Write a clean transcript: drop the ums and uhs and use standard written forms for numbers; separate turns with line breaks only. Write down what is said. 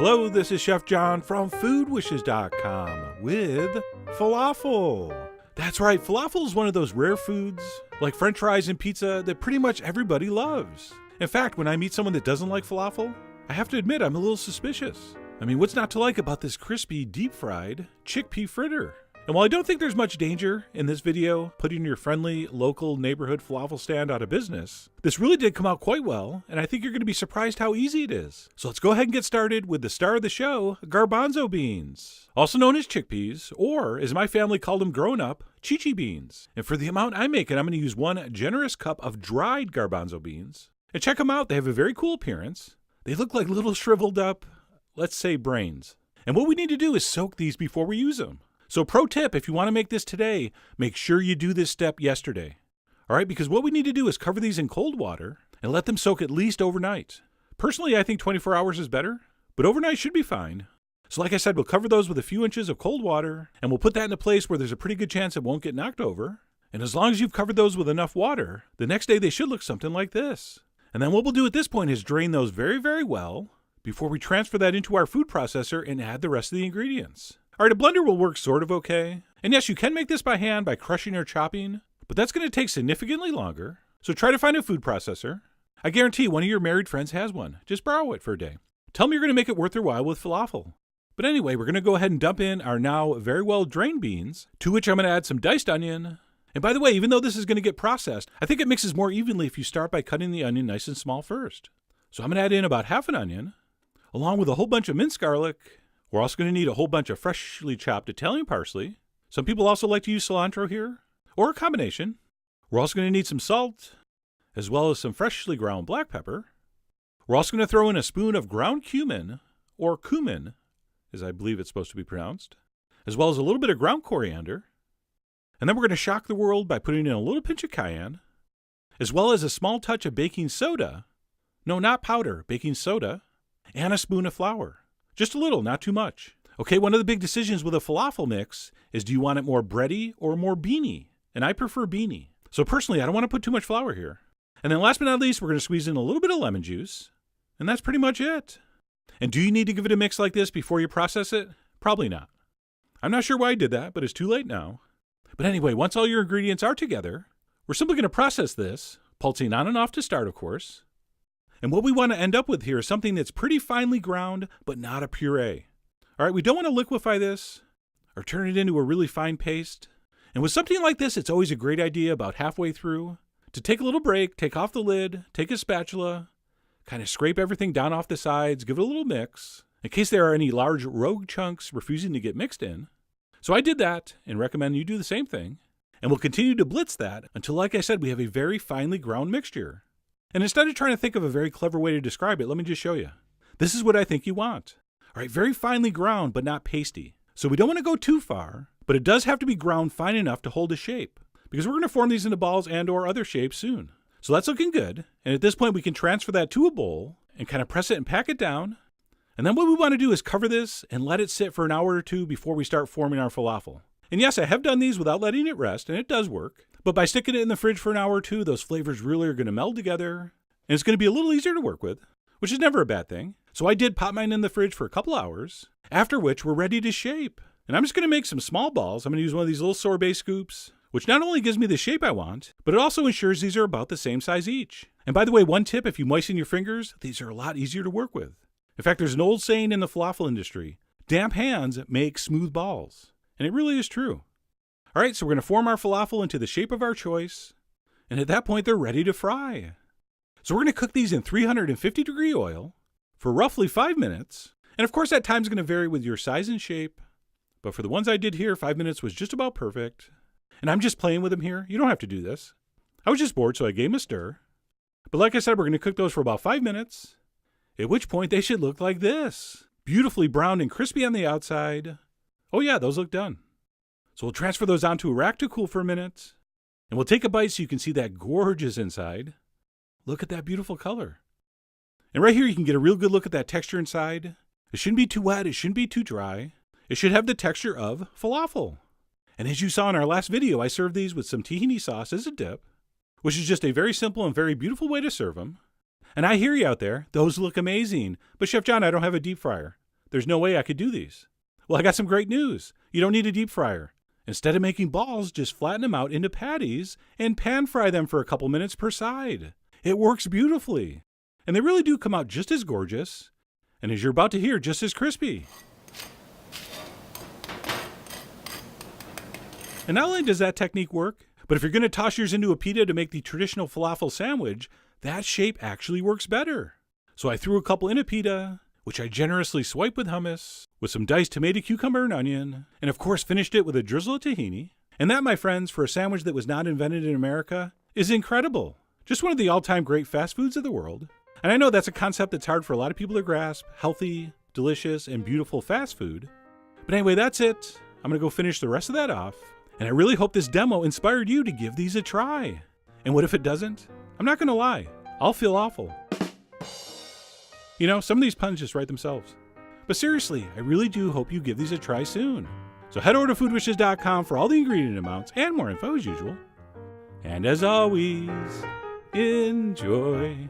Hello, this is Chef John from foodwishes.com with falafel. That's right, falafel is one of those rare foods, like french fries and pizza, that pretty much everybody loves. In fact, when I meet someone that doesn't like falafel, I have to admit I'm a little suspicious. I mean, what's not to like about this crispy, deep-fried chickpea fritter? And while I don't think there's much danger in this video putting your friendly, local neighborhood falafel stand out of business, this really did come out quite well, and I think you're going to be surprised how easy it is. So let's go ahead and get started with the star of the show, garbanzo beans, also known as chickpeas, or as my family called them growing up, chichi beans. And for the amount I'm making, I'm going to use 1 generous cup of dried garbanzo beans. And check them out, they have a very cool appearance. They look like little shriveled up, let's say, brains. And what we need to do is soak these before we use them. So pro tip, if you want to make this today, make sure you do this step yesterday. All right, because what we need to do is cover these in cold water and let them soak at least overnight. Personally, I think 24 hours is better, but overnight should be fine. So like I said, we'll cover those with a few inches of cold water, and we'll put that in a place where there's a pretty good chance it won't get knocked over. And as long as you've covered those with enough water, the next day they should look something like this. And then what we'll do at this point is drain those very, very well before we transfer that into our food processor and add the rest of the ingredients. All right, a blender will work sort of okay. And yes, you can make this by hand by crushing or chopping, but that's going to take significantly longer. So try to find a food processor. I guarantee one of your married friends has one. Just borrow it for a day. Tell them you're going to make it worth their while with falafel. But anyway, we're going to go ahead and dump in our now very well drained beans, to which I'm going to add some diced onion. And by the way, even though this is going to get processed, I think it mixes more evenly if you start by cutting the onion nice and small first. So I'm going to add in about half an onion, along with a whole bunch of minced garlic. We're also going to need a whole bunch of freshly chopped Italian parsley. Some people also like to use cilantro here, or a combination. We're also going to need some salt, as well as some freshly ground black pepper. We're also going to throw in a spoon of ground cumin, or cumin, as I believe it's supposed to be pronounced, as well as a little bit of ground coriander. And then we're going to shock the world by putting in a little pinch of cayenne, as well as a small touch of baking soda. No, not powder, baking soda, and a spoon of flour. Just a little, not too much. Okay, one of the big decisions with a falafel mix is, do you want it more bready or more beany? And I prefer beany. So personally, I don't want to put too much flour here. And then last but not least, we're going to squeeze in a little bit of lemon juice. And that's pretty much it. And do you need to give it a mix like this before you process it? Probably not. I'm not sure why I did that, but it's too late now. But anyway, once all your ingredients are together, we're simply going to process this, pulsing on and off to start, of course. And what we want to end up with here is something that's pretty finely ground, but not a puree. All right, we don't want to liquefy this or turn it into a really fine paste. And with something like this, it's always a great idea about halfway through to take a little break, take off the lid, take a spatula, kind of scrape everything down off the sides, give it a little mix, in case there are any large rogue chunks refusing to get mixed in. So I did that and recommend you do the same thing. And we'll continue to blitz that until, like I said, we have a very finely ground mixture. And instead of trying to think of a very clever way to describe it, let me just show you. This is what I think you want. All right, very finely ground, but not pasty. So we don't want to go too far, but it does have to be ground fine enough to hold a shape, because we're going to form these into balls and or other shapes soon. So that's looking good. And at this point, we can transfer that to a bowl and kind of press it and pack it down. And then what we want to do is cover this and let it sit for an hour or two before we start forming our falafel. And yes, I have done these without letting it rest, and it does work. But by sticking it in the fridge for an hour or two, those flavors really are going to meld together, and it's going to be a little easier to work with, which is never a bad thing. So I did pop mine in the fridge for a couple hours, after which we're ready to shape. And I'm just going to make some small balls. I'm going to use one of these little sorbet scoops, which not only gives me the shape I want, but it also ensures these are about the same size each. And by the way, one tip, if you moisten your fingers, these are a lot easier to work with. In fact, there's an old saying in the falafel industry, damp hands make smooth balls. And it really is true. All right, so we're going to form our falafel into the shape of our choice, and at that point, they're ready to fry. So we're going to cook these in 350-degree oil for roughly 5 minutes, and of course, that time's going to vary with your size and shape, but for the ones I did here, 5 minutes was just about perfect. And I'm just playing with them here. You don't have to do this. I was just bored, so I gave them a stir. But like I said, we're going to cook those for about 5 minutes, at which point they should look like this. Beautifully browned and crispy on the outside. Oh yeah, those look done. So we'll transfer those onto a rack to cool for a minute. And we'll take a bite so you can see that gorgeous inside. Look at that beautiful color. And right here you can get a real good look at that texture inside. It shouldn't be too wet, it shouldn't be too dry. It should have the texture of falafel. And as you saw in our last video, I served these with some tahini sauce as a dip, which is just a very simple and very beautiful way to serve them. And I hear you out there, those look amazing. But Chef John, I don't have a deep fryer. there's no way I could do these. Well, I got some great news. You don't need a deep fryer. Instead of making balls, just flatten them out into patties and pan fry them for a couple minutes per side. It works beautifully. And they really do come out just as gorgeous, and as you're about to hear, just as crispy. And not only does that technique work, but if you're going to toss yours into a pita to make the traditional falafel sandwich, that shape actually works better. So I threw a couple in a pita, which I generously swiped with hummus, with some diced tomato, cucumber, and onion, and of course finished it with a drizzle of tahini. And that, my friends, for a sandwich that was not invented in America, is incredible. Just one of the all-time great fast foods of the world. And I know that's a concept that's hard for a lot of people to grasp, healthy, delicious, and beautiful fast food. But anyway, that's it. I'm going to go finish the rest of that off. And I really hope this demo inspired you to give these a try. And what if it doesn't? I'm not going to lie. I'll feel awful. You know, some of these puns just write themselves. But seriously, I really do hope you give these a try soon. So head over to foodwishes.com for all the ingredient amounts and more info as usual. And as always, enjoy.